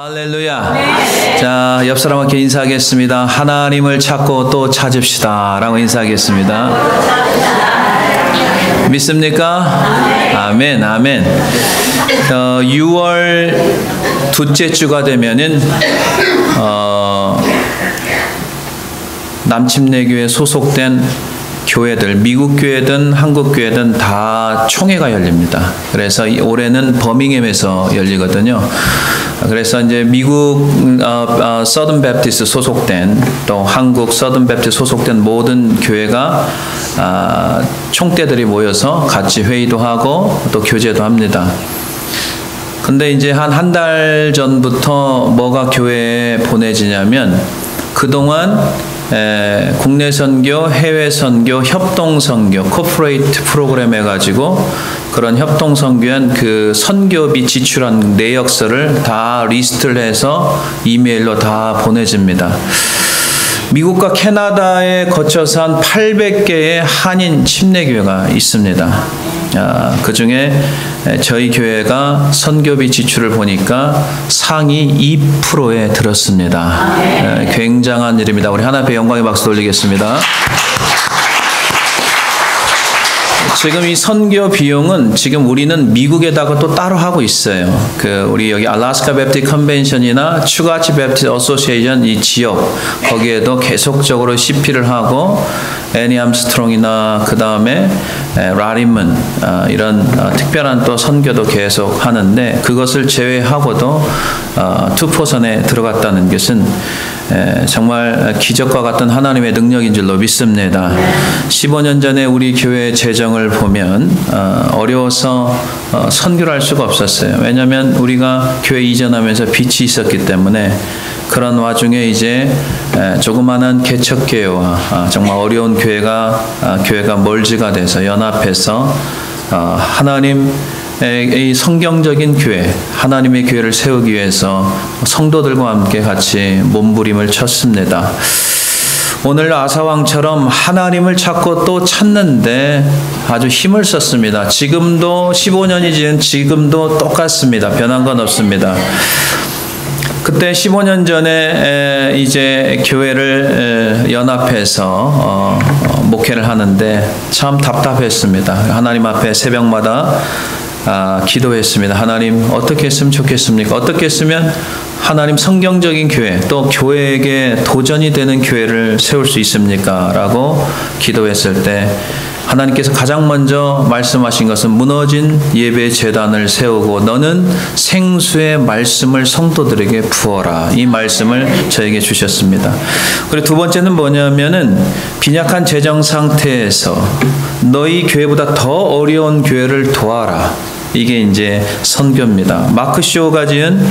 할렐루야. 네. 자, 옆 사람한테 인사하겠습니다. 하나님을 찾고 또 찾읍시다 라고 인사하겠습니다. 믿습니까? 아멘, 아멘. 6월 둘째 주가 되면은 남침내교에 소속된 교회들, 미국 교회든 한국 교회든 다 총회가 열립니다. 그래서 올해는 버밍햄에서 열리거든요. 그래서 이제 미국 서든 베프티스트 소속된 또 한국 서든 베프티스트 소속된 모든 교회가 총대들이 모여서 같이 회의도 하고 또 교제도 합니다. 근데 이제 한 달 전부터 뭐가 교회에 보내지냐면 그동안 국내 선교, 해외 선교, 협동 선교, 코퍼레이트 프로그램 해가지고 그런 협동 선교한 그 선교비 지출한 내역서를 다 리스트를 해서 이메일로 다 보내집니다. 미국과 캐나다에 거쳐서 한 800개의 한인 침례교회가 있습니다. 그 중에 저희 교회가 선교비 지출을 보니까 상위 2%에 들었습니다. 굉장한 일입니다. 우리 하나님께 영광의 박수 돌리겠습니다. 지금 이 선교 비용은 지금 우리는 미국에다가 또 따로 하고 있어요. 우리 여기 알래스카 베프티스트 컨벤션이나 추가치 베프티스트 어소시에이션 이 지역 거기에도 계속적으로 CP를 하고 애니 암스트롱이나 그 다음에 라리문 이런 특별한 또 선교도 계속 하는데 그것을 제외하고도 2%에 들어갔다는 것은 정말 기적과 같은 하나님의 능력인 줄로 믿습니다. 15년 전에 우리 교회 재정을 보면 어려워서 선교를 할 수가 없었어요. 왜냐하면 우리가 교회 이전하면서 빚이 있었기 때문에 그런 와중에 이제 조그마한 개척교회와 정말 어려운 교회가 멀지가 돼서 연합해서 하나님 이 성경적인 교회, 하나님의 교회를 세우기 위해서 성도들과 함께 같이 몸부림을 쳤습니다. 오늘 아사왕처럼 하나님을 찾고 또 찾는데 아주 힘을 썼습니다. 지금도 15년이 지난 지금도 똑같습니다. 변한 건 없습니다. 그때 15년 전에 이제 교회를 연합해서 목회를 하는데 참 답답했습니다. 하나님 앞에 새벽마다 기도했습니다. 하나님 어떻게 했으면 좋겠습니까? 어떻게 했으면 하나님 성경적인 교회 또 교회에게 도전이 되는 교회를 세울 수 있습니까? 라고 기도했을 때 하나님께서 가장 먼저 말씀하신 것은 무너진 예배 제단을 세우고 너는 생수의 말씀을 성도들에게 부어라. 이 말씀을 저에게 주셨습니다. 그리고 두 번째는 뭐냐면은 빈약한 재정 상태에서 너희 교회보다 더 어려운 교회를 도와라. 이게 이제 선교입니다. 마크 쇼가 지은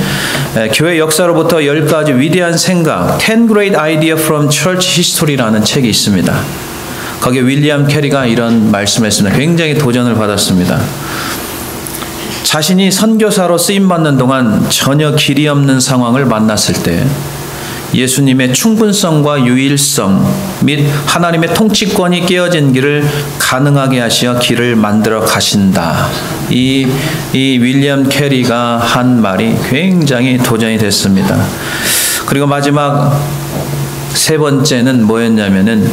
교회 역사로부터 10가지 위대한 생각 10 Great Idea from Church History라는 책이 있습니다. 거기에 윌리엄 캐리가 이런 말씀했습니다. 굉장히 도전을 받았습니다. 자신이 선교사로 쓰임받는 동안 전혀 길이 없는 상황을 만났을 때 예수님의 충분성과 유일성 및 하나님의 통치권이 깨어진 길을 가능하게 하시어 길을 만들어 가신다. 이 윌리엄 캐리가 한 말이 굉장히 도전이 됐습니다. 그리고 마지막 세 번째는 뭐였냐면은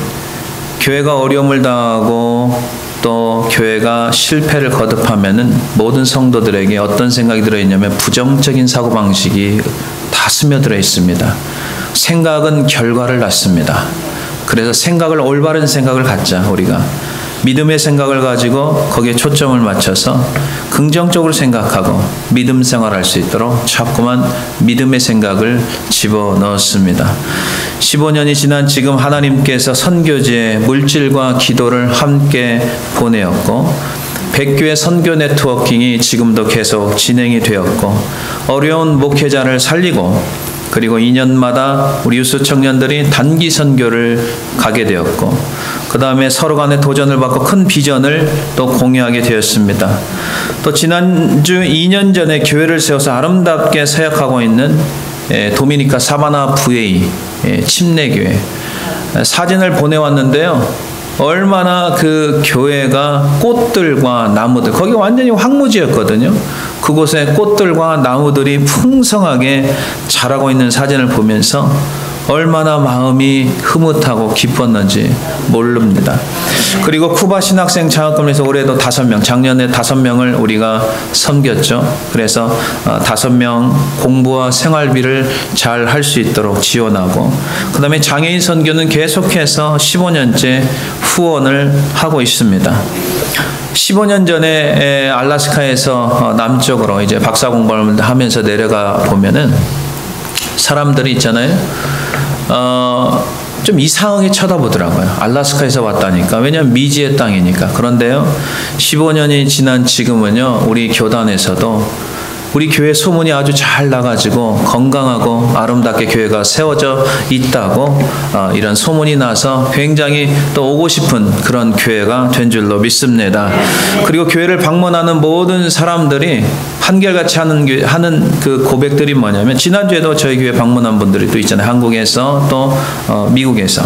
교회가 어려움을 당하고 또 교회가 실패를 거듭하면은 모든 성도들에게 어떤 생각이 들어있냐면 부정적인 사고방식이 다 스며들어 있습니다. 생각은 결과를 낳습니다. 그래서 올바른 생각을 갖자. 우리가 믿음의 생각을 가지고 거기에 초점을 맞춰서 긍정적으로 생각하고 믿음 생활할 수 있도록 자꾸만 믿음의 생각을 집어넣었습니다. 15년이 지난 지금 하나님께서 선교지에 물질과 기도를 함께 보내었고 백교회 선교 네트워킹이 지금도 계속 진행이 되었고 어려운 목회자를 살리고 그리고 2년마다 우리 유수 청년들이 단기 선교를 가게 되었고 그 다음에 서로 간의 도전을 받고 큰 비전을 또 공유하게 되었습니다. 또 지난주 2년 전에 교회를 세워서 아름답게 사역하고 있는 도미니카 사바나 부에이 침례교회 사진을 보내왔는데요. 얼마나 그 교회가 꽃들과 나무들 거기 완전히 황무지였거든요. 그곳에 꽃들과 나무들이 풍성하게 자라고 있는 사진을 보면서 얼마나 마음이 흐뭇하고 기뻤는지 모릅니다. 그리고 쿠바 신학생 장학금에서 올해도 5명, 작년에 5명을 우리가 섬겼죠. 그래서 5명 공부와 생활비를 잘 할 수 있도록 지원하고, 그 다음에 장애인 선교는 계속해서 15년째 후원을 하고 있습니다. 15년 전에 알래스카에서 남쪽으로 이제 박사 공부를 하면서 내려가 보면은 사람들이 있잖아요. 좀 이상하게 쳐다보더라고요. 알래스카에서 왔다니까. 왜냐하면 미지의 땅이니까. 그런데요, 15년이 지난 지금은요, 우리 교단에서도 우리 교회 소문이 아주 잘 나가지고 건강하고 아름답게 교회가 세워져 있다고 이런 소문이 나서 굉장히 또 오고 싶은 그런 교회가 된 줄로 믿습니다. 그리고 교회를 방문하는 모든 사람들이 한결같이 하는 그 고백들이 뭐냐면, 지난주에도 저희 교회 방문한 분들이 또 있잖아요. 한국에서 또 미국에서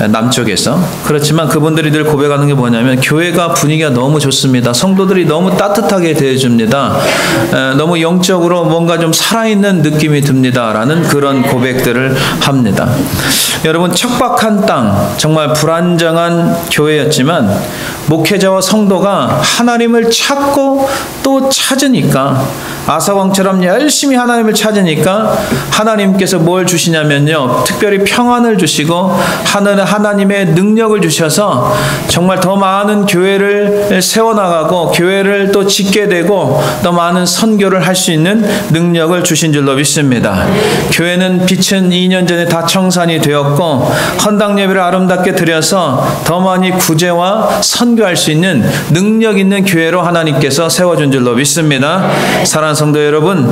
남쪽에서. 그렇지만 그분들이 늘 고백하는 게 뭐냐면, 교회가 분위기가 너무 좋습니다. 성도들이 너무 따뜻하게 대해줍니다. 너무 영적으로 뭔가 좀 살아있는 느낌이 듭니다 라는 그런 고백들을 합니다. 여러분, 척박한 땅, 정말 불안정한 교회였지만 목회자와 성도가 하나님을 찾고 또 찾으니까, 아사왕처럼 열심히 하나님을 찾으니까 하나님께서 뭘 주시냐면요, 특별히 평안을 주시고 하나님의 능력을 주셔서 정말 더 많은 교회를 세워나가고 교회를 또 짓게 되고 더 많은 선교를 할 수 있는 능력을 주신 줄로 믿습니다. 교회는 빛은 2년 전에 다 청산이 되었고, 헌당 예배를 아름답게 드려서 더 많이 구제와 선교할 수 있는 능력 있는 교회로 하나님께서 세워준 줄로 믿습니다. 사랑하는 성도 여러분,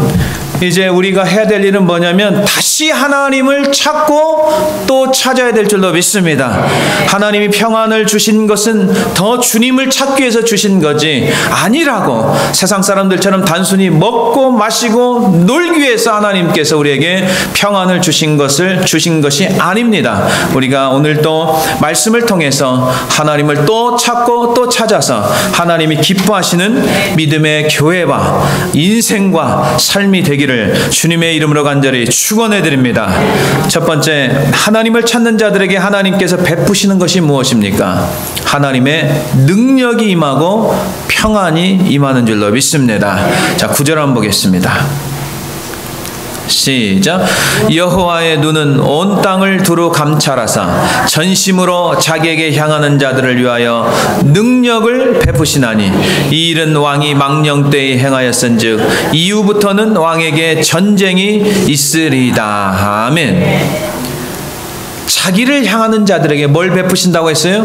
이제 우리가 해야 될 일은 뭐냐면 다시 하나님을 찾고 또 찾아야 될 줄로 믿습니다. 하나님이 평안을 주신 것은 더 주님을 찾기 위해서 주신 거지 아니라고, 세상 사람들처럼 단순히 먹고 마시고 놀기 위해서 하나님께서 우리에게 평안을 주신 것이 아닙니다. 우리가 오늘 또 말씀을 통해서 하나님을 또 찾고 또 찾아서 하나님이 기뻐하시는 믿음의 교회와 인생과 삶이 되기를 주님의 이름으로 간절히 축원해 드립니다. 첫 번째, 하나님을 찾는 자들에게 하나님께서 베푸시는 것이 무엇입니까? 하나님의 능력이 임하고 평안이 임하는 줄로 믿습니다. 자, 9절 한번 보겠습니다. 시작. 여호와의 눈은 온 땅을 두루 감찰하사 전심으로 자기에게 향하는 자들을 위하여 능력을 베푸시나니, 이 일은 왕이 망령 때에 행하였은즉 이후부터는 왕에게 전쟁이 있으리다. 아멘. 자기를 향하는 자들에게 뭘 베푸신다고 했어요?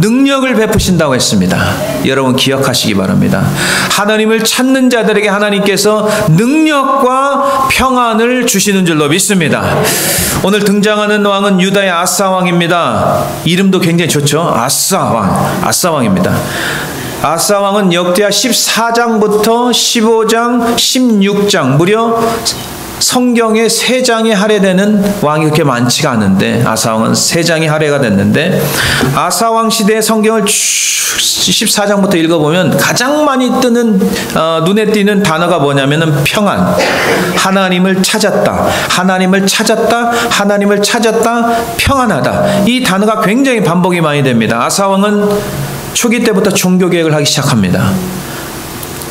능력을 베푸신다고 했습니다. 여러분 기억하시기 바랍니다. 하나님을 찾는 자들에게 하나님께서 능력과 평안을 주시는 줄로 믿습니다. 오늘 등장하는 왕은 유다의 아사 왕입니다. 이름도 굉장히 좋죠. 아사 왕입니다. 아사 왕은 역대하 14장부터 15장, 16장 무려 성경에 3장이 할애되는 왕이 그렇게 많지가 않은데, 아사왕은 3장이 할애가 됐는데, 아사왕 시대의 성경을 14장부터 읽어보면 가장 많이 눈에 띄는 단어가 뭐냐면은 평안. 하나님을 찾았다, 하나님을 찾았다, 하나님을 찾았다, 평안하다. 이 단어가 굉장히 반복이 많이 됩니다. 아사왕은 초기 때부터 종교개혁을 하기 시작합니다.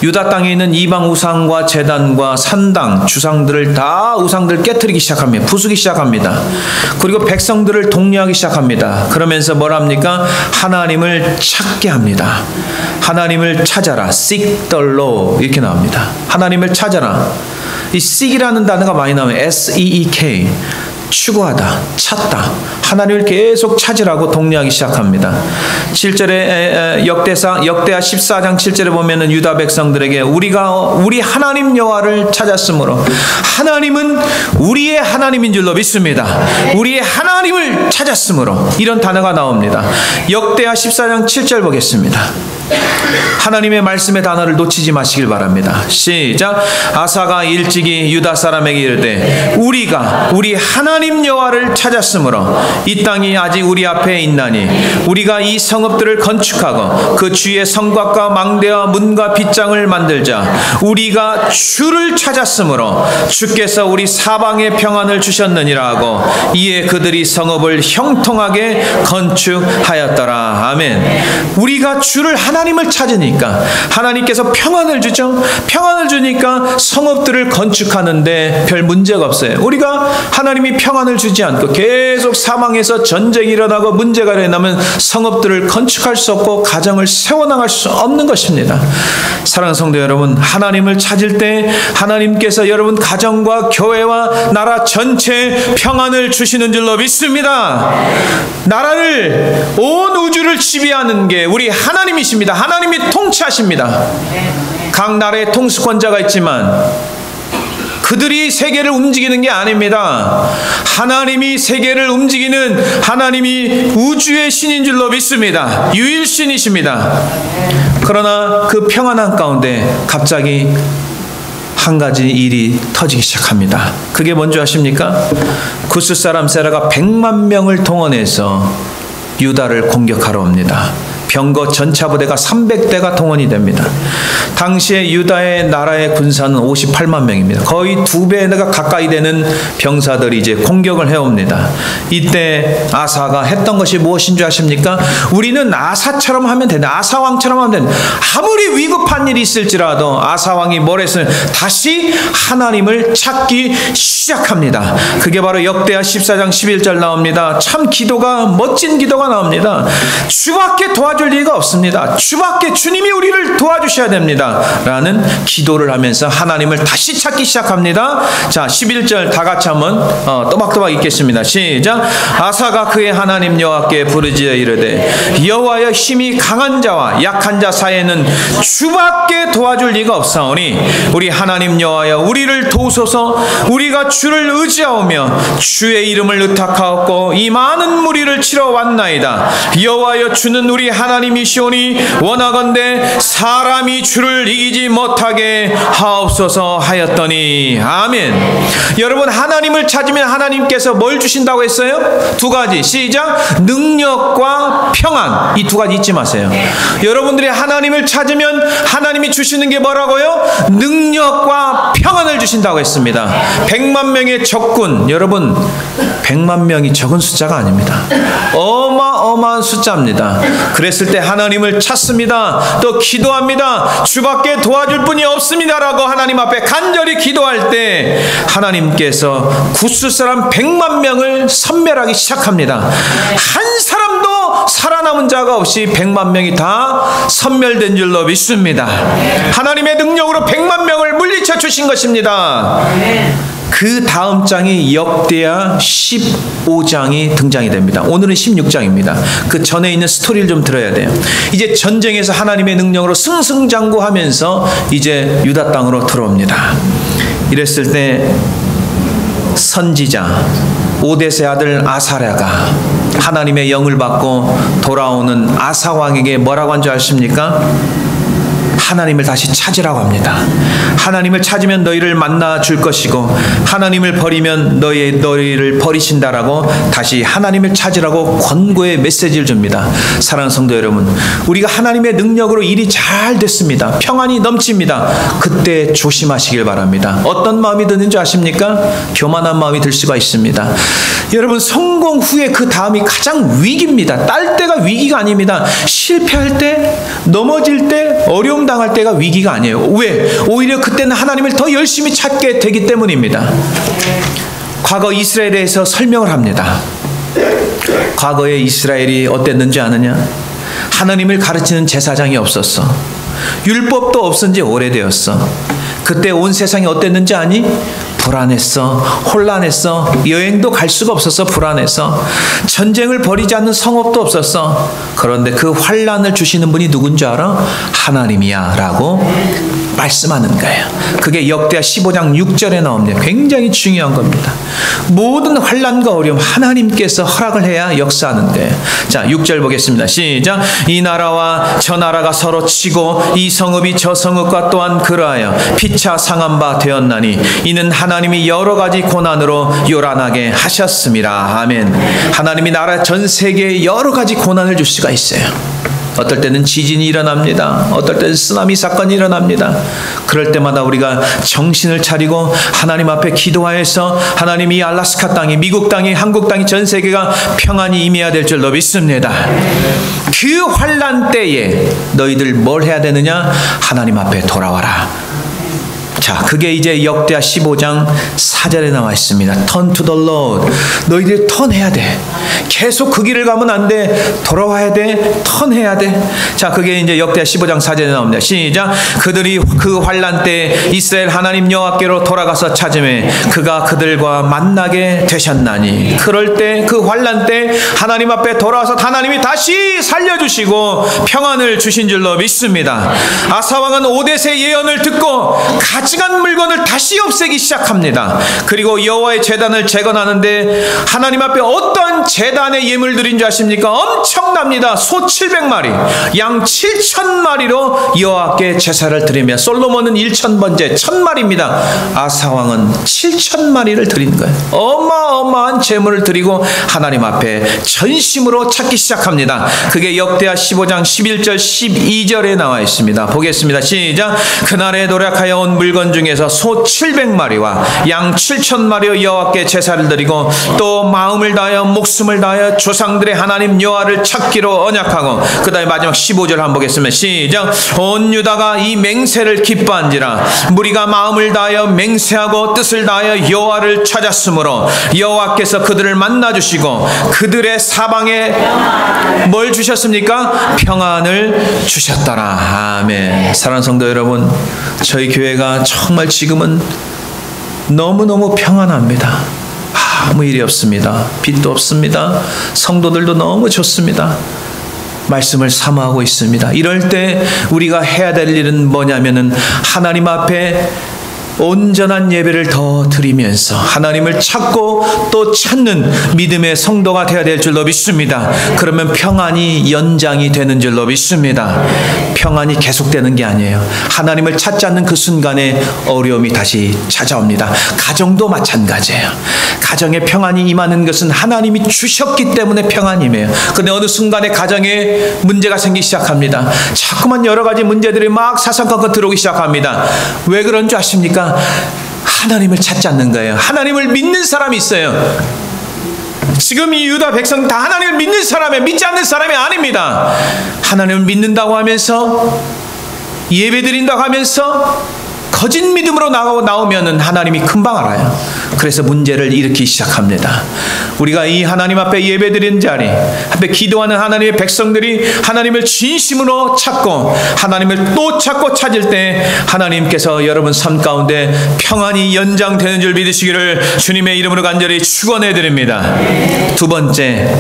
유다 땅에 있는 이방 우상과 제단과 산당, 주상들을 다 우상들 깨트리기 시작합니다. 부수기 시작합니다. 그리고 백성들을 독려하기 시작합니다. 그러면서 뭘 합니까? 하나님을 찾게 합니다. 하나님을 찾아라. Seek the Lord 이렇게 나옵니다. 하나님을 찾아라. 이 seek이라는 단어가 많이 나와요. S-E-E-K. 추구하다, 찾다, 하나님을 계속 찾으라고 독려하기 시작합니다. 7절에 역대하 14장 7절에 보면은 유다 백성들에게 우리 하나님 여호와를 찾았으므로, 하나님은 우리의 하나님인 줄로 믿습니다. 우리의 하나님을 찾았으므로, 이런 단어가 나옵니다. 역대하 14장 7절 보겠습니다. 하나님의 말씀의 단어를 놓치지 마시길 바랍니다. 시작. 아사가 일찍이 유다 사람에게 이르되 우리가 우리 하나님 여호와를 찾았으므로 이 땅이 아직 우리 앞에 있나니 우리가 이 성읍들을 건축하고 그 주의 성곽과 망대와 문과 빗장을 만들자. 우리가 주를 찾았으므로 주께서 우리 사방에 평안을 주셨느니라 하고 이에 그들이 성읍을 형통하게 건축하였더라. 아멘. 우리가 주를 하나님을 찾으니까 하나님께서 평안을 주죠. 평안을 주니까 성읍들을 건축하는데 별 문제가 없어요. 우리가 하나님이 평안을 주지 않고 계속 사망에서 전쟁이 일어나고 문제가 일어나면 성읍들을 건축할 수 없고 가정을 세워나갈 수 없는 것입니다. 사랑하는 성도 여러분, 하나님을 찾을 때 하나님께서 여러분 가정과 교회와 나라 전체에 평안을 주시는 줄로 믿습니다. 나라를 온 우주를 지배하는 게 우리 하나님이십니다. 하나님이 통치하십니다. 각 나라의 통수권자가 있지만 그들이 세계를 움직이는 게 아닙니다. 하나님이 세계를 움직이는 하나님이 우주의 신인 줄로 믿습니다. 유일신이십니다. 그러나 그 평안한 가운데 갑자기 한 가지 일이 터지기 시작합니다. 그게 뭔지 아십니까? 구스 사람 세라가 100만 명을 동원해서 유다를 공격하러 옵니다. 병거 전차부대가 300대가 동원이 됩니다. 당시에 유다의 나라의 군사는 58만 명입니다. 거의 2배가 가까이 되는 병사들이 이제 공격을 해옵니다. 이때 아사가 했던 것이 무엇인 줄 아십니까? 우리는 아사처럼 하면 된다. 아사왕처럼 하면 된다. 아무리 위급한 일이 있을지라도 아사왕이 뭘 했으면 다시 하나님을 찾기 시작합니다. 그게 바로 역대하 14장 11절 나옵니다. 참 기도가 멋진 기도가 나옵니다. 주밖에 도와줄 리가 없습니다. 주밖에 주님이 우리를 도와주셔야 됩니다. 라는 기도를 하면서 하나님을 다시 찾기 시작합니다. 자, 11절 다 같이 한번 또박또박 읽겠습니다. 시작. 아사가 그의 하나님 여호와께 부르짖어 이르되 여호와여 힘이 강한 자와 약한 자 사이에는 주밖에 도와줄 리가 없사오니 우리 하나님 여호와여 우리를 도우소서. 우리가 주를 의지하오며 주의 이름을 의탁하옵고 이 많은 무리를 치러 왔나이다. 여호와여 주는 우리 하나님이시오니 원하건대 사람이 주를 이기지 못하게 하옵소서 하였더니. 아멘. 여러분, 하나님을 찾으면 하나님께서 뭘 주신다고 했어요? 두 가지. 시작. 능력과 평안. 이 두 가지 잊지 마세요. 여러분들이 하나님을 찾으면 하나님이 주시는 게 뭐라고요? 능력과 평안을 주신다고 했습니다. 100만 명의 적군, 여러분 100만 명이 적은 숫자가 아닙니다. 어마어마한 숫자입니다. 그랬을 때 하나님을 찾습니다. 또 기도합니다. 주밖에 도와줄 분이 없습니다라고 하나님 앞에 간절히 기도할 때 하나님께서 구스 사람 100만 명을 섬멸하기 시작합니다. 한 사람도 살아남은 자가 없이 100만 명이 다 섬멸된 줄로 믿습니다. 하나님의 능력으로 100만 명을 물리쳐 주신 것입니다. 그 다음 장이 역대하 15장이 등장이 됩니다. 오늘은 16장입니다. 그 전에 있는 스토리를 좀 들어야 돼요. 이제 전쟁에서 하나님의 능력으로 승승장구하면서 이제 유다 땅으로 들어옵니다. 이랬을 때 선지자 오데스의 아들 아사랴가 하나님의 영을 받고 돌아오는 아사왕에게 뭐라고 한 줄 아십니까? 하나님을 다시 찾으라고 합니다. 하나님을 찾으면 너희를 만나 줄 것이고 하나님을 버리면 너희를 버리신다라고 다시 하나님을 찾으라고 권고의 메시지를 줍니다. 사랑하는 성도 여러분, 우리가 하나님의 능력으로 일이 잘 됐습니다. 평안이 넘칩니다. 그때 조심하시길 바랍니다. 어떤 마음이 드는지 아십니까? 교만한 마음이 들 수가 있습니다. 여러분, 성공 후에 그 다음이 가장 위기입니다. 딸 때가 위기가 아닙니다. 실패할 때, 넘어질 때, 어려움 당할 때가 위기가 아니에요. 왜? 오히려 그때는 하나님을 더 열심히 찾게 되기 때문입니다. 과거 이스라엘에 대해서 설명을 합니다. 과거에 이스라엘이 어땠는지 아느냐? 하나님을 가르치는 제사장이 없었어. 율법도 없은 지 오래되었어. 그때 온 세상이 어땠는지 아니? 불안했어, 혼란했어, 여행도 갈 수가 없었어, 불안해서 전쟁을 벌이지 않는 성읍도 없었어. 그런데 그 환난을 주시는 분이 누군지 알아? 하나님이야 라고 말씀하는 거예요. 그게 역대하 15장 6절에 나옵니다. 굉장히 중요한 겁니다. 모든 환난과 어려움 하나님께서 허락을 해야 역사하는 거예요. 자, 6절 보겠습니다. 시작. 이 나라와 저 나라가 서로 치고 이 성읍이 저 성읍과 또한 그러하여 피차 상한 바 되었나니 이는 하나님이 여러 가지 고난으로 요란하게 하셨습니다. 아멘. 하나님이 나라 전 세계에 여러 가지 고난을 줄 수가 있어요. 어떨 때는 지진이 일어납니다. 어떨 때는 쓰나미 사건이 일어납니다. 그럴 때마다 우리가 정신을 차리고 하나님 앞에 기도하여서 하나님이 이 알라스카 땅이, 미국 땅이, 한국 땅이, 전 세계가 평안히 임해야 될 줄로 믿습니다. 그 환난 때에 너희들 뭘 해야 되느냐? 하나님 앞에 돌아와라. 자, 그게 이제 역대하 15장 4절에 나와 있습니다. Turn to the Lord. 너희들이 턴해야 돼. 계속 그 길을 가면 안 돼. 돌아와야 돼. 턴해야 돼. 자, 그게 이제 역대하 15장 4절에 나옵니다. 시작. 그들이 그 환난 때 이스라엘 하나님 여호와께로 돌아가서 찾으매 그가 그들과 만나게 되셨나니. 그럴 때, 그 환난 때 하나님 앞에 돌아와서 하나님이 다시 살려주시고 평안을 주신 줄로 믿습니다. 아사왕은 오뎃의 예언을 듣고 가증한 물건을 다시 없애기 시작합니다. 그리고 여호와의 제단을 재건하는데 하나님 앞에 어떤 제단의 예물 드린 줄 아십니까? 엄청납니다. 소 700마리, 양 7,000마리로 여호와께 제사를 드리며 솔로몬은 1,000번째 1,000마리입니다. 아사왕은 7,000마리를 드린 거예요. 어마어마한 제물을 드리고 하나님 앞에 전심으로 찾기 시작합니다. 그게 역대하 15장 11절 12절에 나와 있습니다. 보겠습니다. 시작. 그날에 노력하여 온 물건 중에서 소 700마리와 양 7,000마리의 여호와께 제사를 드리고 또 마음을 다하여 목숨을 다하여 조상들의 하나님 여호와를 찾기로 언약하고, 그 다음에 마지막 15절 한번 보겠습니다. 시작. 온 유다가 이 맹세를 기뻐한지라 무리가 마음을 다하여 맹세하고 뜻을 다하여 여호와를 찾았으므로 여호와께서 그들을 만나주시고 그들의 사방에 뭘 주셨습니까? 평안을 주셨더라. 아멘. 사랑하는 성도 여러분, 저희 교회가 정말 지금은 너무너무 평안합니다. 아무 일이 없습니다. 빚도 없습니다. 성도들도 너무 좋습니다. 말씀을 사모하고 있습니다. 이럴 때 우리가 해야 될 일은 뭐냐면은 하나님 앞에 온전한 예배를 더 드리면서 하나님을 찾고 또 찾는 믿음의 성도가 되어야 될 줄로 믿습니다. 그러면 평안이 연장이 되는 줄로 믿습니다. 평안이 계속되는 게 아니에요. 하나님을 찾지 않는 그 순간에 어려움이 다시 찾아옵니다. 가정도 마찬가지예요. 가정에 평안이 임하는 것은 하나님이 주셨기 때문에 평안임이에요. 그런데 어느 순간에 가정에 문제가 생기기 시작합니다. 자꾸만 여러 가지 문제들이 막 사사건건 들어오기 시작합니다. 왜 그런 줄 아십니까? 하나님을 찾지 않는 거예요. 하나님을 믿는 사람이 있어요. 지금 이 유다 백성 다 하나님을 믿는 사람이에요. 믿지 않는 사람이 아닙니다. 하나님을 믿는다고 하면서 예배드린다고 하면서 거짓 믿음으로 나오면은 하나님이 금방 알아요. 그래서 문제를 일으키기 시작합니다. 우리가 이 하나님 앞에 예배드리는 자리 앞에 기도하는 하나님의 백성들이 하나님을 진심으로 찾고 하나님을 또 찾고 찾을 때 하나님께서 여러분 삶 가운데 평안이 연장되는 줄 믿으시기를 주님의 이름으로 간절히 축원해 드립니다. 두 번째,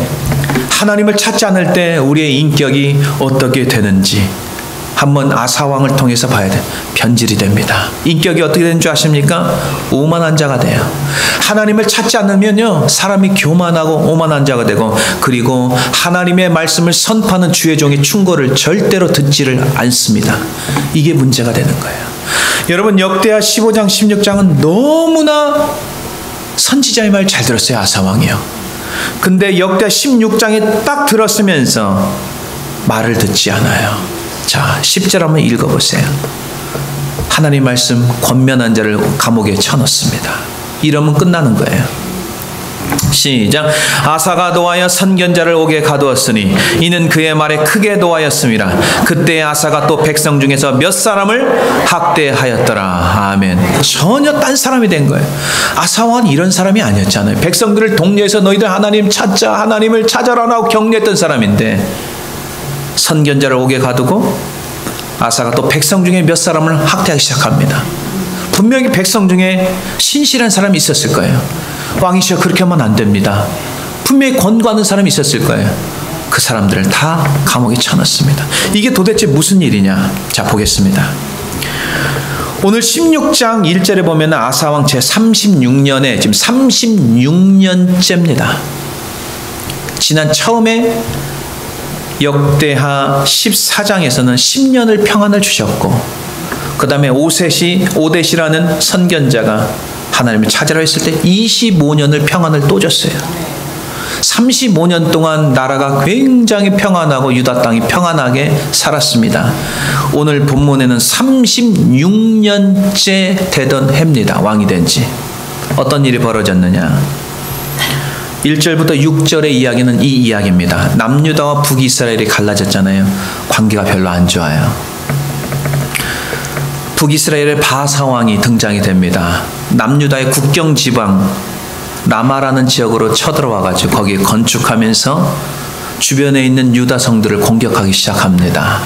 하나님을 찾지 않을 때 우리의 인격이 어떻게 되는지 한번 아사왕을 통해서 봐야 돼. 변질이 됩니다. 인격이 어떻게 되는 줄 아십니까? 오만한 자가 돼요. 하나님을 찾지 않으면요, 사람이 교만하고 오만한 자가 되고, 그리고 하나님의 말씀을 선포하는 주의 종의 충고를 절대로 듣지를 않습니다. 이게 문제가 되는 거예요. 여러분, 역대하 15장 16장은 너무나 선지자의 말 잘 들었어요. 아사왕이요. 근데 역대하 16장에 딱 들었으면서 말을 듣지 않아요. 자, 10절 한번 읽어보세요. 하나님 말씀, 권면한 자를 감옥에 쳐넣습니다. 이러면 끝나는 거예요. 시작. 아사가 노하여 선견자를 옥에 가두었으니 이는 그의 말에 크게 노하였습니다. 그때 아사가 또 백성 중에서 몇 사람을 학대하였더라. 아멘. 전혀 딴 사람이 된 거예요. 아사왕은 이런 사람이 아니었잖아요. 백성들을 독려해서 너희들 하나님 찾자, 하나님을 찾아라라고 격려했던 사람인데 선견자를 옥에 가두고 아사가 또 백성 중에 몇 사람을 학대하기 시작합니다. 분명히 백성 중에 신실한 사람이 있었을 거예요. 왕이시여 그렇게 하면 안 됩니다. 분명히 권고하는 사람이 있었을 거예요. 그 사람들을 다 감옥에 쳐넣습니다. 이게 도대체 무슨 일이냐? 자, 보겠습니다. 오늘 16장 1절에 보면 아사왕 제36년에 지금 36년째입니다. 지난 처음에 역대하 14장에서는 10년을 평안을 주셨고, 그 다음에 오데시라는 선견자가 하나님을 찾으러 했을 때 25년을 평안을 또 줬어요. 35년 동안 나라가 굉장히 평안하고 유다 땅이 평안하게 살았습니다. 오늘 본문에는 36년째 되던 해입니다. 왕이 된 지. 어떤 일이 벌어졌느냐? 1절부터 6절의 이야기는 이 이야기입니다. 남유다와 북이스라엘이 갈라졌잖아요. 관계가 별로 안 좋아요. 북이스라엘의 바사왕이 등장이 됩니다. 남유다의 국경 지방 라마라는 지역으로 쳐들어와가지고 거기에 건축하면서 주변에 있는 유다 성들을 공격하기 시작합니다.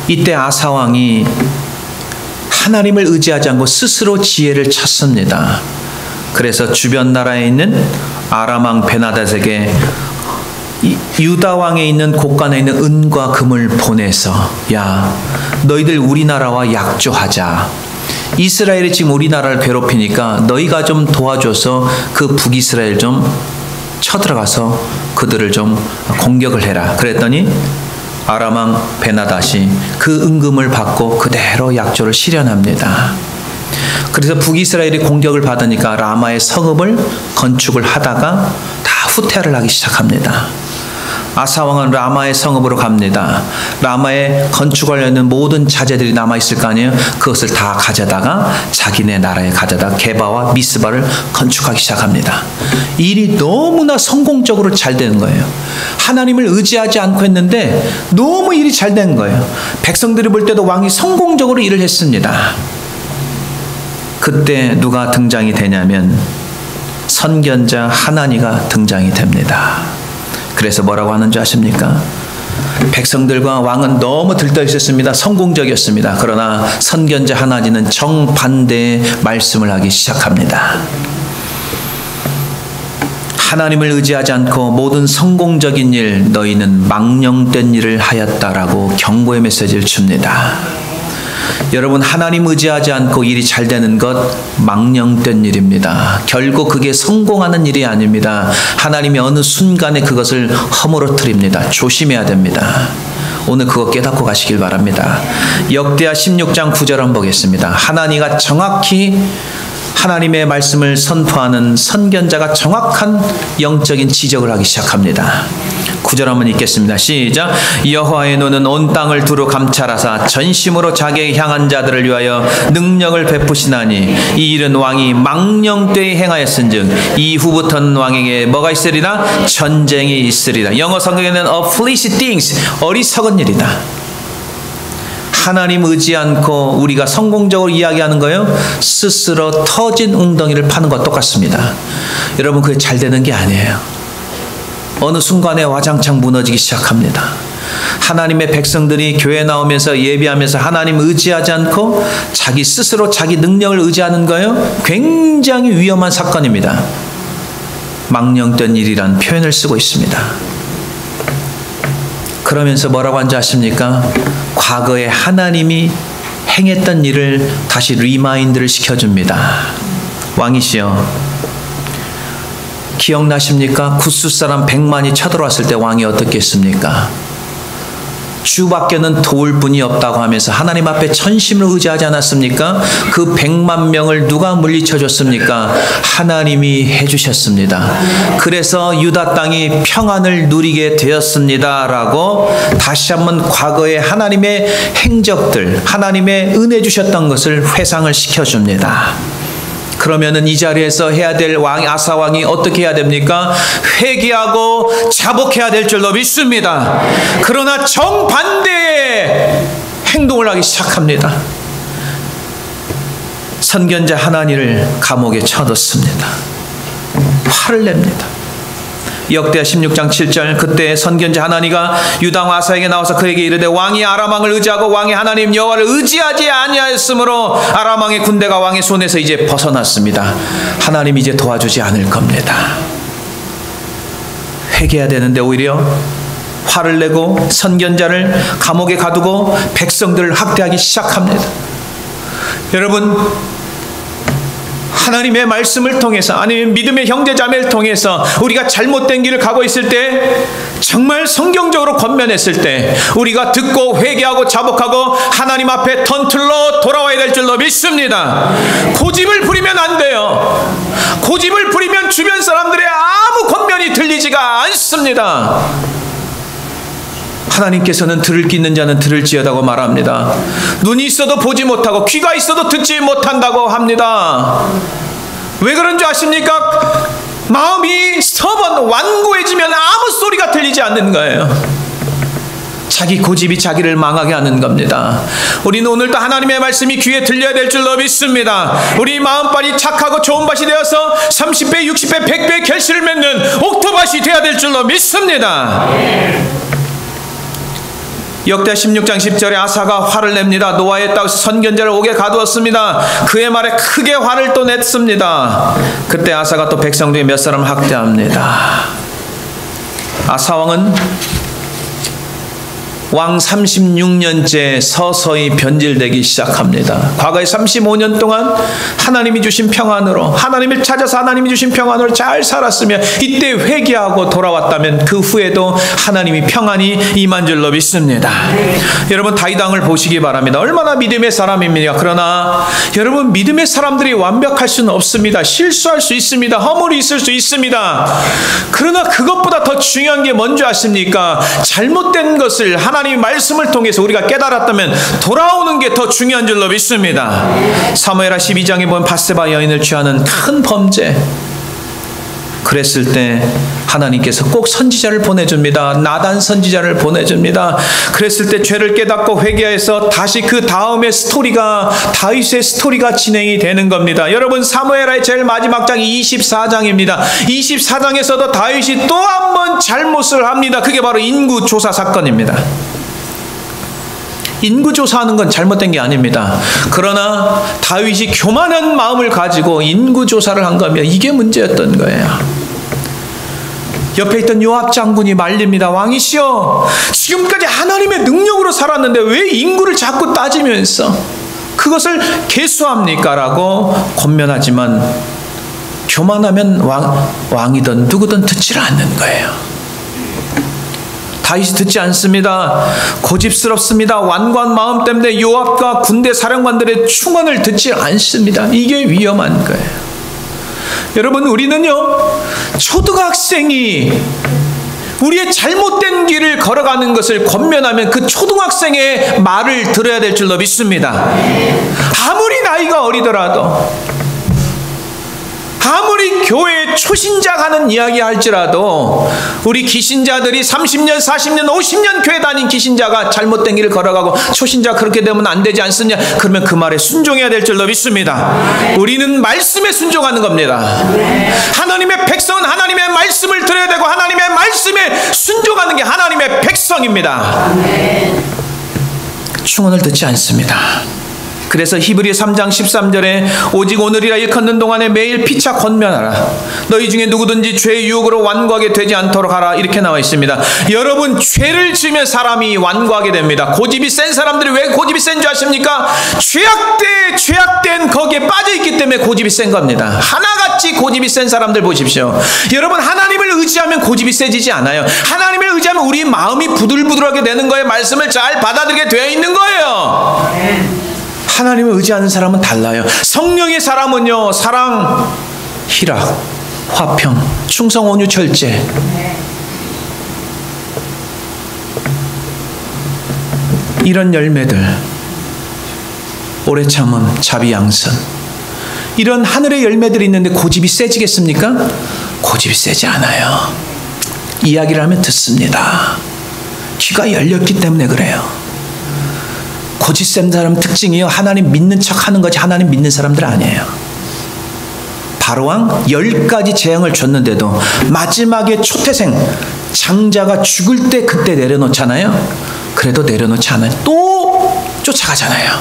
이때 아사왕이 하나님을 의지하지 않고 스스로 지혜를 찾습니다. 그래서 주변 나라에 있는 아람왕 베나닷에게 유다 왕에 있는 곳간에 있는 은과 금을 보내서, 야, 너희들 우리나라와 약조하자. 이스라엘이 지금 우리나라를 괴롭히니까 너희가 좀 도와줘서 그 북이스라엘 좀 쳐들어가서 그들을 좀 공격을 해라. 그랬더니 아람왕 베나닷이 그 은금을 받고 그대로 약조를 실현합니다. 그래서 북이스라엘이 공격을 받으니까 라마의 성읍을 건축을 하다가 다 후퇴를 하기 시작합니다. 아사왕은 라마의 성읍으로 갑니다. 라마에 건축하려는 모든 자재들이 남아있을 거 아니에요. 그것을 다 가져다가 자기네 나라에 가져다 게바와 미스바를 건축하기 시작합니다. 일이 너무나 성공적으로 잘 되는 거예요. 하나님을 의지하지 않고 했는데 너무 일이 잘 된 거예요. 백성들이 볼 때도 왕이 성공적으로 일을 했습니다. 그때 누가 등장이 되냐면 선견자 하나니가 등장이 됩니다. 그래서 뭐라고 하는 줄 아십니까? 백성들과 왕은 너무 들떠 있었습니다. 성공적이었습니다. 그러나 선견자 하나니는 정반대의 말씀을 하기 시작합니다. 하나님을 의지하지 않고 모든 성공적인 일, 너희는 망령된 일을 하였다라고 경고의 메시지를 줍니다. 여러분, 하나님 의지하지 않고 일이 잘 되는 것 망령된 일입니다. 결국 그게 성공하는 일이 아닙니다. 하나님이 어느 순간에 그것을 허물어뜨립니다. 조심해야 됩니다. 오늘 그거 깨닫고 가시길 바랍니다. 역대하 16장 9절 한번 보겠습니다. 하나님과 정확히 하나님의 말씀을 선포하는 선견자가 정확한 영적인 지적을 하기 시작합니다. 9절 한번 읽겠습니다. 시작. 여호와의 눈은 온 땅을 두루 감찰하사 전심으로 자기에게 향한 자들을 위하여 능력을 베푸시나니 이 일은 왕이 망령되이 행하였은즉 이후부터는 왕에게 뭐가 있으리라? 전쟁이 있으리라. 영어 성경에는 a foolish things, 어리석은 일이다. 하나님 의지 않고 우리가 성공적으로 이야기하는 거예요. 스스로 터진 웅덩이를 파는 것과 똑같습니다. 여러분, 그게 잘 되는 게 아니에요. 어느 순간에 와장창 무너지기 시작합니다. 하나님의 백성들이 교회 나오면서 예배하면서 하나님 의지하지 않고 자기 스스로 자기 능력을 의지하는 거예요. 굉장히 위험한 사건입니다. 망령된 일이란 표현을 쓰고 있습니다. 그러면서 뭐라고 한지 아십니까? 과거에 하나님이 행했던 일을 다시 리마인드를 시켜줍니다. 왕이시여, 기억나십니까? 구스 사람 100만이 쳐들어왔을 때 왕이 어떻게 했습니까? 주밖에는 도울 분이 없다고 하면서 하나님 앞에 전심을 의지하지 않았습니까? 그 100만 명을 누가 물리쳐 줬습니까? 하나님이 해주셨습니다. 그래서 유다 땅이 평안을 누리게 되었습니다 라고 다시 한번 과거의 하나님의 행적들, 하나님의 은혜 주셨던 것을 회상을 시켜줍니다. 그러면은 이 자리에서 해야 될 아사왕이 어떻게 해야 됩니까? 회개하고 자복해야 될 줄로 믿습니다. 그러나 정반대의 행동을 하기 시작합니다. 선견자 하나니를 감옥에 쳐넣습니다. 화를 냅니다. 역대하 16장 7절 그때 선견자 하나니가 유다 왕 아사에게 나와서 그에게 이르되 왕이 아람 왕을 의지하고 왕의 하나님 여호와를 의지하지 아니하였으므로 아람 왕의 군대가 왕의 손에서 이제 벗어났습니다. 하나님 이제 도와주지 않을 겁니다. 회개해야 되는데 오히려 화를 내고 선견자를 감옥에 가두고 백성들을 학대하기 시작합니다. 여러분, 하나님의 말씀을 통해서 아니면 믿음의 형제자매를 통해서 우리가 잘못된 길을 가고 있을 때 정말 성경적으로 권면했을 때 우리가 듣고 회개하고 자복하고 하나님 앞에 턴틀로 돌아와야 될 줄로 믿습니다. 고집을 부리면 안 돼요. 고집을 부리면 주변 사람들의 아무 권면이 들리지가 않습니다. 하나님께서는 들을 귀 있는 자는 들을지어다고 말합니다. 눈이 있어도 보지 못하고 귀가 있어도 듣지 못한다고 합니다. 왜 그런 줄 아십니까? 마음이 서번 완고해지면 아무 소리가 들리지 않는 거예요. 자기 고집이 자기를 망하게 하는 겁니다. 우리는 오늘도 하나님의 말씀이 귀에 들려야 될 줄로 믿습니다. 우리 마음빨이 착하고 좋은 밭이 되어서 30배, 60배, 100배의 결실을 맺는 옥토밭이 되어야 될 줄로 믿습니다. 역대 16장 10절에 아사가 화를 냅니다. 노아의 땅에서 선견자를 옥에 가두었습니다. 그의 말에 크게 화를 또 냈습니다. 그때 아사가 또 백성 중에 몇 사람을 학대합니다. 아사왕은 왕 36년째 서서히 변질되기 시작합니다. 과거에 35년 동안 하나님이 주신 평안으로, 하나님을 찾아서 하나님이 주신 평안으로 잘 살았으며 이때 회개하고 돌아왔다면 그 후에도 하나님이 평안이 임한 줄로 믿습니다. 여러분, 다윗 왕을 보시기 바랍니다. 얼마나 믿음의 사람입니까? 그러나 여러분, 믿음의 사람들이 완벽할 수는 없습니다. 실수할 수 있습니다. 허물이 있을 수 있습니다. 그러나 그것보다 더 중요한 게 뭔지 아십니까? 잘못된 것을 하나님의 말씀을 통해서 우리가 깨달았다면 돌아오는 게 더 중요한 줄로 믿습니다. 사무엘하 12장에 보면 밧세바 여인을 취하는 큰 범죄, 그랬을 때 하나님께서 꼭 선지자를 보내줍니다. 나단 선지자를 보내줍니다. 그랬을 때 죄를 깨닫고 회개해서 다시 그 다음의 스토리가, 다윗의 스토리가 진행이 되는 겁니다. 여러분, 사무엘하의 제일 마지막 장이 24장입니다. 24장에서도 다윗이 또 한 번 잘못을 합니다. 그게 바로 인구조사 사건입니다. 인구조사하는 건 잘못된 게 아닙니다. 그러나 다윗이 교만한 마음을 가지고 인구조사를 한 거면 이게 문제였던 거예요. 옆에 있던 요압 장군이 말립니다. 왕이시여, 지금까지 하나님의 능력으로 살았는데 왜 인구를 자꾸 따지면서 그것을 계수합니까? 라고 권면하지만 교만하면 왕이든 누구든 듣지를 않는 거예요. 다윗이 듣지 않습니다. 고집스럽습니다. 완고한 마음 때문에 요압과 군대 사령관들의 충언을 듣지 않습니다. 이게 위험한 거예요. 여러분, 우리는요, 초등학생이 우리의 잘못된 길을 걸어가는 것을 권면하면 그 초등학생의 말을 들어야 될 줄로 믿습니다. 아무리 나이가 어리더라도, 아무리 교회에 초신자 하는 이야기 할지라도 우리 기신자들이 30년, 40년, 50년 교회 다닌 기신자가 잘못된 길을 걸어가고 초신자 그렇게 되면 안 되지 않습니까? 그러면 그 말에 순종해야 될 줄로 믿습니다. 우리는 말씀에 순종하는 겁니다. 하나님의 백성은 하나님의 말씀을 들어야 되고 하나님의 말씀에 순종하는 게 하나님의 백성입니다. 충언을 듣지 않습니다. 그래서 히브리 3장 13절에 오직 오늘이라 일컫는 동안에 매일 피차 권면하라. 너희 중에 누구든지 죄의 유혹으로 완고하게 되지 않도록 하라. 이렇게 나와 있습니다. 여러분, 죄를 지으면 사람이 완고하게 됩니다. 고집이 센 사람들이 왜 고집이 센 줄 아십니까? 죄악된 거기에 빠져있기 때문에 고집이 센 겁니다. 하나같이 고집이 센 사람들 보십시오. 여러분, 하나님을 의지하면 고집이 세지지 않아요. 하나님을 의지하면 우리 마음이 부들부들하게 되는 거예요. 말씀을 잘 받아들이게 되어 있는 거예요. 하나님을 의지하는 사람은 달라요. 성령의 사람은요, 사랑, 희락, 화평, 충성, 온유, 절제. 이런 열매들, 오래 참음, 자비, 양선, 이런 하늘의 열매들이 있는데 고집이 세지겠습니까? 고집이 세지 않아요. 이야기를 하면 듣습니다. 귀가 열렸기 때문에 그래요. 고집 센 사람 특징이요, 하나님 믿는 척 하는 거지 하나님 믿는 사람들 아니에요. 바로왕 10가지 재앙을 줬는데도 마지막에 초태생 장자가 죽을 때 그때 내려놓잖아요. 그래도 내려놓지 않아요. 또 쫓아가잖아요.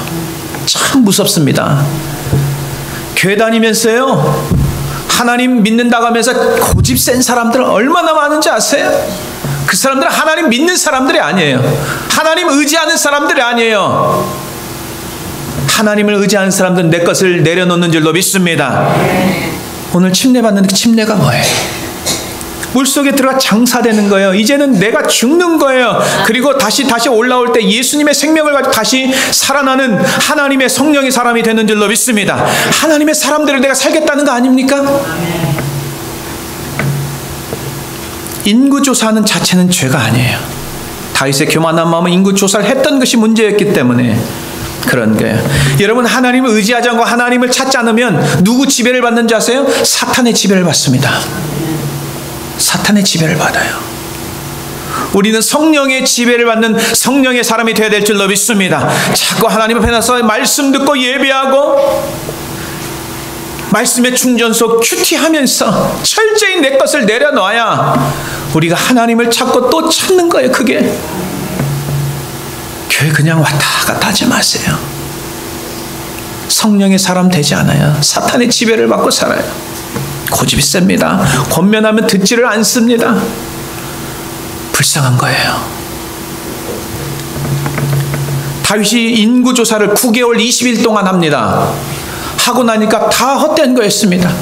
참 무섭습니다. 교회 다니면서요, 하나님 믿는다고 하면서 고집 센 사람들 얼마나 많은지 아세요? 그 사람들은 하나님 믿는 사람들이 아니에요. 하나님 의지하는 사람들이 아니에요. 하나님을 의지하는 사람들은 내 것을 내려놓는 줄로 믿습니다. 오늘 침례받는 침례가 뭐예요? 물속에 들어가 장사되는 거예요. 이제는 내가 죽는 거예요. 그리고 다시 올라올 때 예수님의 생명을 가지고 다시 살아나는 하나님의 성령의 사람이 되는 줄로 믿습니다. 하나님의 사람들을 내가 살겠다는 거 아닙니까? 인구조사하는 자체는 죄가 아니에요. 다윗의 교만한 마음은 인구조사를 했던 것이 문제였기 때문에 그런 거예요. 여러분, 하나님을 의지하지 않고 하나님을 찾지 않으면 누구 지배를 받는지 아세요? 사탄의 지배를 받습니다. 사탄의 지배를 받아요. 우리는 성령의 지배를 받는 성령의 사람이 되어야 될 줄로 믿습니다. 자꾸 하나님 앞에 나서 말씀 듣고 예배하고 말씀의 충전소 큐티하면서 철저히 내 것을 내려놔야 우리가 하나님을 찾고 또 찾는 거예요. 그게 교회 그냥 왔다 갔다 하지 마세요. 성령의 사람 되지 않아요. 사탄의 지배를 받고 살아요. 고집이 셉니다. 권면하면 듣지를 않습니다. 불쌍한 거예요. 다윗이 인구조사를 9개월 20일 동안 합니다. 하고 나니까 다 헛된 거였습니다.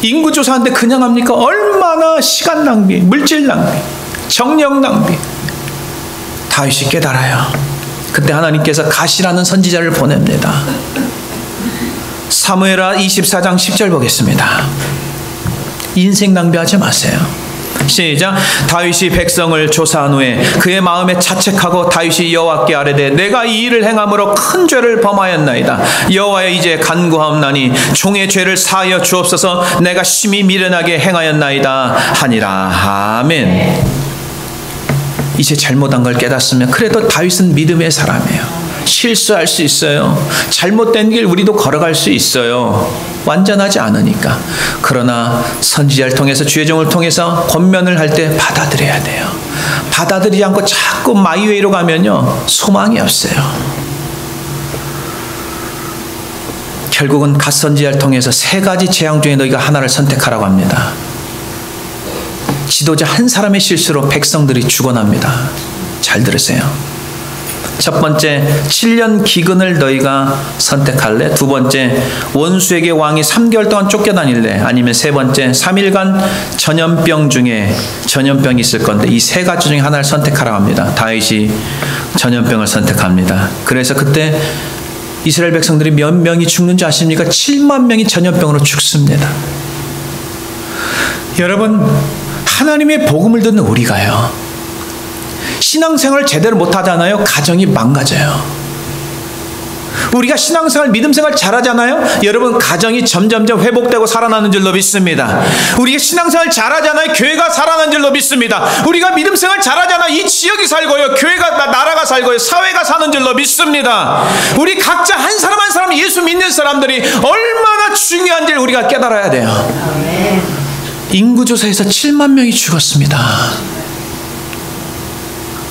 인구조사하는데 그냥 합니까? 얼마나 시간 낭비, 물질 낭비, 정력 낭비. 다윗이 깨달아요. 그때 하나님께서 가시라는 선지자를 보냅니다. 사무엘하 24장 10절 보겠습니다. 인생 낭비하지 마세요. 시작. 다윗이 백성을 조사한 후에 그의 마음에 자책하고 다윗이 여호와께 아뢰되 내가 이 일을 행함으로 큰 죄를 범하였나이다. 여호와여, 이제 간구하옵나니 종의 죄를 사하여 주옵소서. 내가 심히 미련하게 행하였나이다 하니라. 아멘. 이제 잘못한 걸 깨닫으면, 그래도 다윗은 믿음의 사람이에요. 실수할 수 있어요. 잘못된 길 우리도 걸어갈 수 있어요. 완전하지 않으니까. 그러나 선지자를 통해서, 주의 종을 통해서 권면을 할 때 받아들여야 돼요. 받아들이지 않고 자꾸 마이웨이로 가면요, 소망이 없어요. 결국은 갓선지자를 통해서 3가지 재앙 중에 너희가 하나를 선택하라고 합니다. 지도자 한 사람의 실수로 백성들이 죽어납니다. 잘 들으세요. 첫 번째, 7년 기근을 너희가 선택할래? 두 번째, 원수에게 왕이 3개월 동안 쫓겨다닐래? 아니면 세 번째, 3일간 전염병 중에 전염병이 있을 건데 이 3가지 중에 하나를 선택하라고 합니다. 다윗이 전염병을 선택합니다. 그래서 그때 이스라엘 백성들이 몇 명이 죽는지 아십니까? 7만 명이 전염병으로 죽습니다. 여러분, 하나님의 복음을 듣는 우리가요, 신앙생활을 제대로 못하잖아요. 가정이 망가져요. 우리가 신앙생활, 믿음생활 잘하잖아요. 여러분, 가정이 점점점 회복되고 살아나는 줄로 믿습니다. 우리가 신앙생활 잘하잖아요. 교회가 살아나는 줄로 믿습니다. 우리가 믿음생활 잘하잖아요. 이 지역이 살고요, 교회가, 나라가 살고요, 사회가 사는 줄로 믿습니다. 우리 각자 한 사람 한 사람 예수 믿는 사람들이 얼마나 중요한지를 우리가 깨달아야 돼요. 인구조사에서 7만 명이 죽었습니다.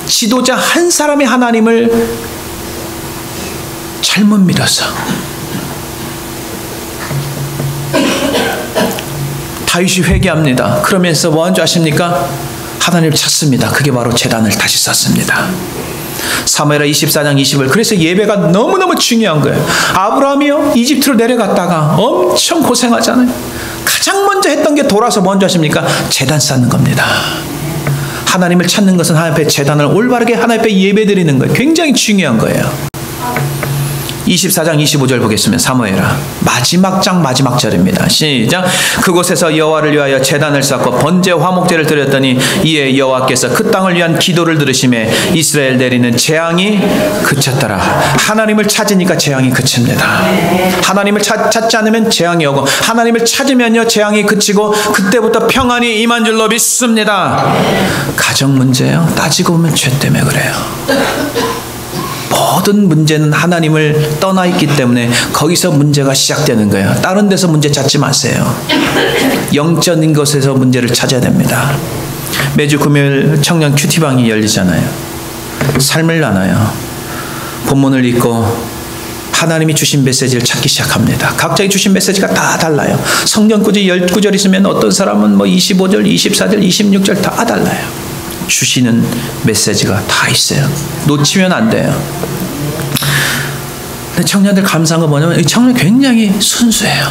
지도자 한 사람이 하나님을 잘못 믿어서. 다윗이 회개합니다. 그러면서 뭐 한 줄 아십니까? 하나님을 찾습니다. 그게 바로 제단을 다시 쌓습니다. 사무엘하 24장 20을. 그래서 예배가 너무너무 중요한 거예요. 아브라함이요, 이집트로 내려갔다가 엄청 고생하잖아요. 가장 먼저 했던 게 돌아서 뭔지 아십니까? 제단 쌓는 겁니다. 하나님을 찾는 것은 하나님 앞에 제단을 올바르게 하나님 앞에 예배드리는 거예요. 굉장히 중요한 거예요. 24장 25절 보겠습니다. 사무엘하 마지막 장 마지막 절입니다. 시작. 그곳에서 여호와를 위하여 제단을 쌓고 번제 화목제를 드렸더니 이에 여호와께서 그 땅을 위한 기도를 들으심에 이스라엘 내리는 재앙이 그쳤더라. 하나님을 찾으니까 재앙이 그칩니다. 하나님을 찾지 않으면 재앙이 오고, 하나님을 찾으면요, 재앙이 그치고 그때부터 평안이 임한 줄로 믿습니다. 가정 문제요, 따지고 보면 죄 때문에 그래요. 모든 문제는 하나님을 떠나 있기 때문에 거기서 문제가 시작되는 거예요. 다른 데서 문제 찾지 마세요. 영적인 것에서 문제를 찾아야 됩니다. 매주 금요일 청년 큐티방이 열리잖아요. 삶을 나눠요. 본문을 읽고 하나님이 주신 메시지를 찾기 시작합니다. 각자의 주신 메시지가 다 달라요. 성경구절 12구절 있으면 어떤 사람은 25절, 24절, 26절 다 달라요. 주시는 메시지가 다 있어요. 놓치면 안 돼요. 근데 청년들 감사한 건 뭐냐면 이 청년 굉장히 순수해요.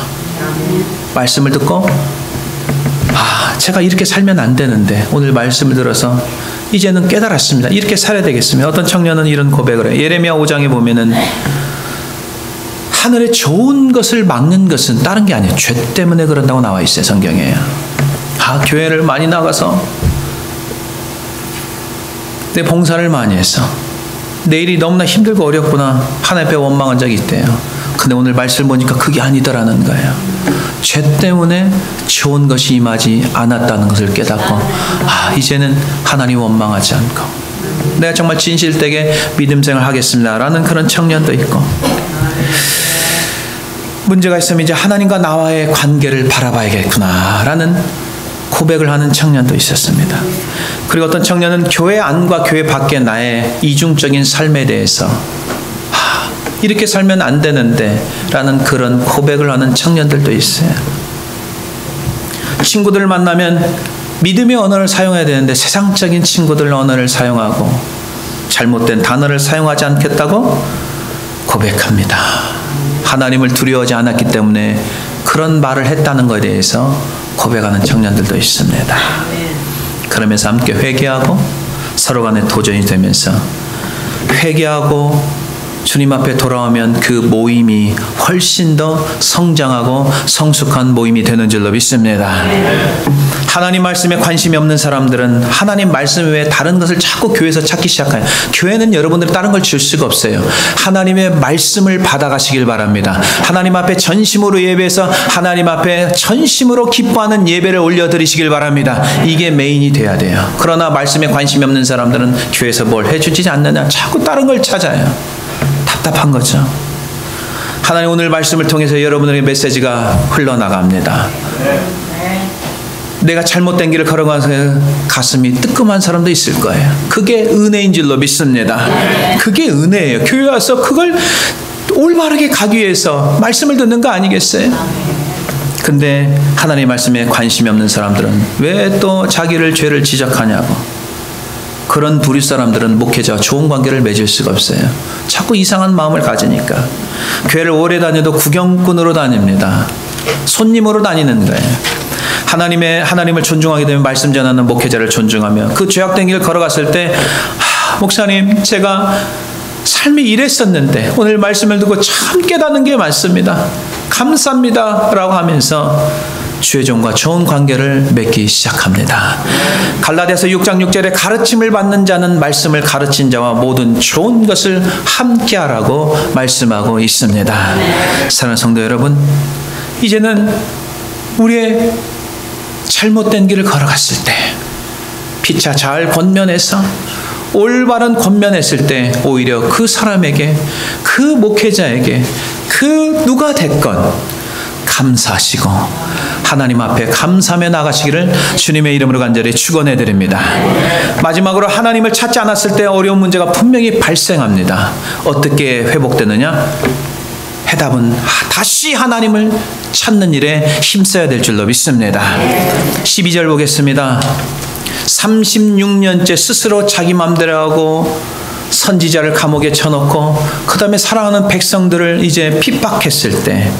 말씀을 듣고 제가 이렇게 살면 안 되는데 오늘 말씀을 들어서 이제는 깨달았습니다. 이렇게 살아야 되겠습니다. 어떤 청년은 이런 고백을 해요. 예레미야 5장에 보면은 하늘의 좋은 것을 막는 것은 다른 게 아니에요. 죄 때문에 그런다고 나와 있어요. 성경에. 교회를 많이 나가서 내 봉사를 많이 해서 내일이 너무나 힘들고 어렵구나 하나님 앞에 원망한 적이 있대요. 근데 오늘 말씀을 보니까 그게 아니더라는 거예요. 죄 때문에 좋은 것이 임하지 않았다는 것을 깨닫고 이제는 하나님 원망하지 않고 내가 정말 진실되게 믿음생활 하겠습니다 라는 그런 청년도 있고, 문제가 있으면 이제 하나님과 나와의 관계를 바라봐야겠구나 라는 고백을 하는 청년도 있었습니다. 그리고 어떤 청년은 교회 안과 교회 밖의 나의 이중적인 삶에 대해서 이렇게 살면 안 되는데 라는 그런 고백을 하는 청년들도 있어요. 친구들을 만나면 믿음의 언어를 사용해야 되는데 세상적인 친구들 언어를 사용하고 잘못된 단어를 사용하지 않겠다고 고백합니다. 하나님을 두려워하지 않았기 때문에 그런 말을 했다는 것에 대해서 고백하는 청년들도 있습니다. 그러면서 함께 회개하고 서로 간에 도전이 되면서 회개하고 주님 앞에 돌아오면 그 모임이 훨씬 더 성장하고 성숙한 모임이 되는 줄로 믿습니다. 하나님 말씀에 관심이 없는 사람들은 하나님 말씀 외에 다른 것을 자꾸 교회에서 찾기 시작해요. 교회는 여러분들이 다른 걸 줄 수가 없어요. 하나님의 말씀을 받아가시길 바랍니다. 하나님 앞에 전심으로 예배해서 하나님 앞에 전심으로 기뻐하는 예배를 올려드리시길 바랍니다. 이게 메인이 돼야 돼요. 그러나 말씀에 관심이 없는 사람들은 교회에서 뭘 해주지 않느냐 자꾸 다른 걸 찾아요. 답답한 거죠. 하나님 오늘 말씀을 통해서 여러분에게 메시지가 흘러나갑니다. 내가 잘못된 길을 걸어가서 가슴이 뜨끔한 사람도 있을 거예요. 그게 은혜인 줄로 믿습니다. 그게 은혜예요. 교회 와서 그걸 올바르게 가기 위해서 말씀을 듣는 거 아니겠어요? 근데 하나님의 말씀에 관심이 없는 사람들은 왜 또 자기를 죄를 지적하냐고. 그런 부류 사람들은 목회자와 좋은 관계를 맺을 수가 없어요. 자꾸 이상한 마음을 가지니까. 교회를 오래 다녀도 구경꾼으로 다닙니다. 손님으로 다니는 거예요. 하나님을 존중하게 되면 말씀 전하는 목회자를 존중하며 그 죄악된 길을 걸어갔을 때 목사님 제가 삶이 이랬었는데 오늘 말씀을 듣고 참 깨닫는 게 많습니다. 감사합니다 라고 하면서 주의 종과 좋은 관계를 맺기 시작합니다. 갈라디아서 6장 6절에 가르침을 받는 자는 말씀을 가르친 자와 모든 좋은 것을 함께하라고 말씀하고 있습니다. 사랑하는 성도 여러분, 이제는 우리의 잘못된 길을 걸어갔을 때 피차 잘 권면해서 올바른 권면했을 때 오히려 그 사람에게 그 목회자에게 그 누가 됐건 감사하시고 하나님 앞에 감사하며 나가시기를 주님의 이름으로 간절히 축원해 드립니다. 마지막으로 하나님을 찾지 않았을 때 어려운 문제가 분명히 발생합니다. 어떻게 회복되느냐? 해답은 다시 하나님을 찾는 일에 힘써야 될 줄로 믿습니다. 12절 보겠습니다. 36년째 스스로 자기 맘대로 하고 선지자를 감옥에 쳐놓고 그 다음에 사랑하는 백성들을 이제 핍박했을 때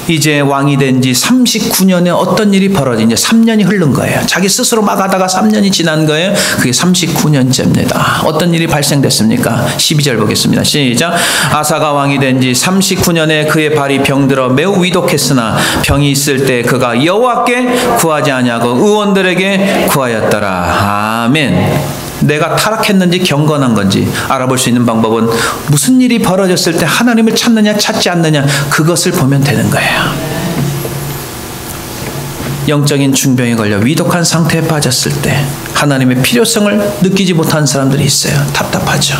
이제 왕이 된 지 39년에 어떤 일이 벌어진 이제 3년이 흐른 거예요. 자기 스스로 막 하다가 3년이 지난 거예요. 그게 39년째입니다. 어떤 일이 발생됐습니까? 12절 보겠습니다. 시작. 아사가 왕이 된 지 39년에 그의 발이 병들어 매우 위독했으나 병이 있을 때 그가 여호와께 구하지 아니하고 의원들에게 구하였더라. 아멘. 내가 타락했는지 경건한 건지 알아볼 수 있는 방법은 무슨 일이 벌어졌을 때 하나님을 찾느냐 찾지 않느냐 그것을 보면 되는 거예요. 영적인 중병에 걸려 위독한 상태에 빠졌을 때 하나님의 필요성을 느끼지 못한 사람들이 있어요. 답답하죠.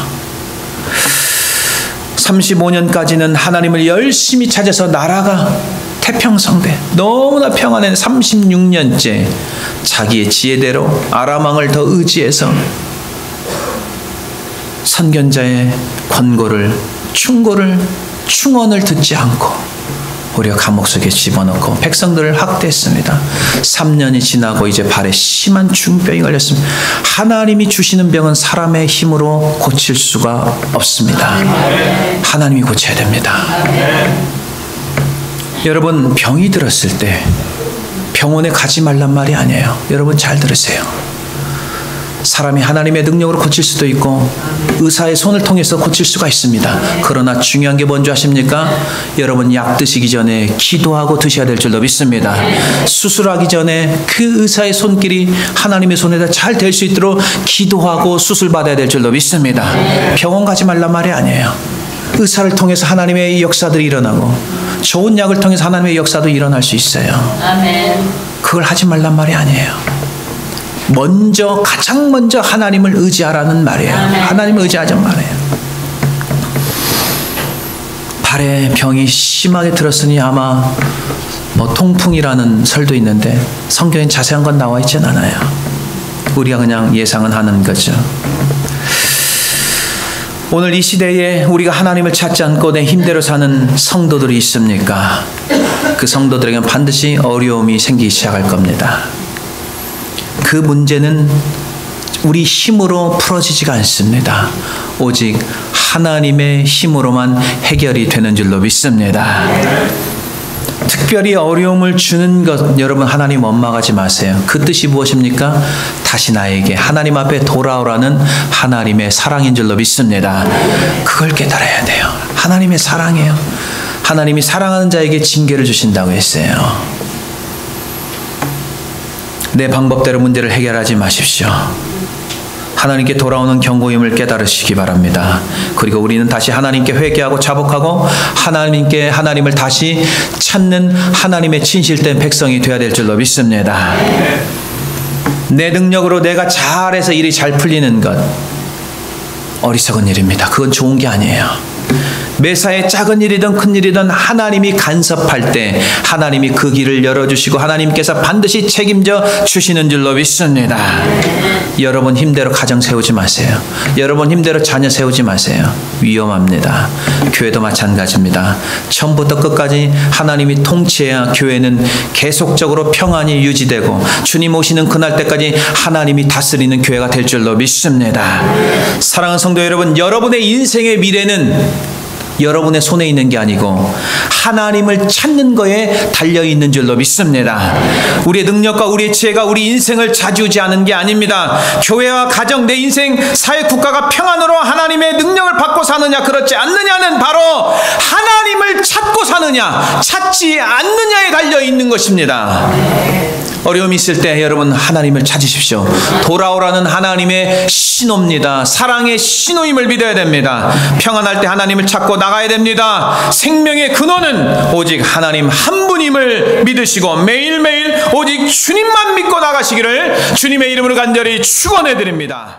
35년까지는 하나님을 열심히 찾아서 나라가 태평성대 너무나 평안한 36년째 자기의 지혜대로 아람 왕을 더 의지해서 선견자의 권고를 충언을 듣지 않고 오히려 감옥 속에 집어넣고 백성들을 학대했습니다. 3년이 지나고 이제 발에 심한 중병이 걸렸습니다. 하나님이 주시는 병은 사람의 힘으로 고칠 수가 없습니다. 하나님이 고쳐야 됩니다. 여러분, 병이 들었을 때 병원에 가지 말란 말이 아니에요. 여러분 잘 들으세요. 사람이 하나님의 능력으로 고칠 수도 있고 의사의 손을 통해서 고칠 수가 있습니다. 그러나 중요한 게 뭔지 아십니까? 여러분, 약 드시기 전에 기도하고 드셔야 될 줄로 믿습니다. 수술하기 전에 그 의사의 손길이 하나님의 손에다 잘 될 수 있도록 기도하고 수술받아야 될 줄로 믿습니다. 병원 가지 말란 말이 아니에요. 의사를 통해서 하나님의 역사들이 일어나고 좋은 약을 통해서 하나님의 역사도 일어날 수 있어요. 그걸 하지 말란 말이 아니에요. 가장 먼저 하나님을 의지하라는 말이에요. 하나님을 의지하자는 말이에요. 발에 병이 심하게 들었으니 아마 통풍이라는 설도 있는데 성경에 자세한 건 나와 있진 않아요. 우리가 그냥 예상은 하는 거죠. 오늘 이 시대에 우리가 하나님을 찾지 않고 내 힘대로 사는 성도들이 있습니까? 그 성도들에게는 반드시 어려움이 생기기 시작할 겁니다. 그 문제는 우리 힘으로 풀어지지가 않습니다. 오직 하나님의 힘으로만 해결이 되는 줄로 믿습니다. 특별히 어려움을 주는 것, 여러분, 하나님 원망하지 마세요. 그 뜻이 무엇입니까? 다시 나에게 하나님 앞에 돌아오라는 하나님의 사랑인 줄로 믿습니다. 그걸 깨달아야 돼요. 하나님의 사랑이에요. 하나님이 사랑하는 자에게 징계를 주신다고 했어요. 내 방법대로 문제를 해결하지 마십시오. 하나님께 돌아오는 경고임을 깨달으시기 바랍니다. 그리고 우리는 다시 하나님께 회개하고 자복하고 하나님을 다시 찾는 하나님의 진실된 백성이 되어야 될 줄로 믿습니다. 내 능력으로 내가 잘해서 일이 잘 풀리는 것, 어리석은 일입니다. 그건 좋은 게 아니에요. 매사에 작은 일이든 큰 일이든 하나님이 간섭할 때 하나님이 그 길을 열어주시고 하나님께서 반드시 책임져 주시는 줄로 믿습니다. 여러분 힘대로 가정 세우지 마세요. 여러분 힘대로 자녀 세우지 마세요. 위험합니다. 교회도 마찬가지입니다. 처음부터 끝까지 하나님이 통치해야 교회는 계속적으로 평안이 유지되고 주님 오시는 그날 때까지 하나님이 다스리는 교회가 될 줄로 믿습니다. 사랑하는 성도 여러분, 여러분의 인생의 미래는 여러분의 손에 있는 게 아니고 하나님을 찾는 거에 달려있는 줄로 믿습니다. 우리의 능력과 우리의 지혜가 우리 인생을 좌지우지하는 게 아닙니다. 교회와 가정, 내 인생, 사회, 국가가 평안으로 하나님의 능력을 받고 사느냐 그렇지 않느냐는 바로 하나님을 찾고 사느냐 찾지 않느냐에 달려있는 것입니다. 어려움이 있을 때 여러분 하나님을 찾으십시오. 돌아오라는 하나님의 신호입니다. 사랑의 신호임을 믿어야 됩니다. 평안할 때 하나님을 찾고 나가야 됩니다. 생명의 근원은 오직 하나님 한 분임을 믿으시고 매일매일 오직 주님만 믿고 나가시기를 주님의 이름으로 간절히 축원해 드립니다.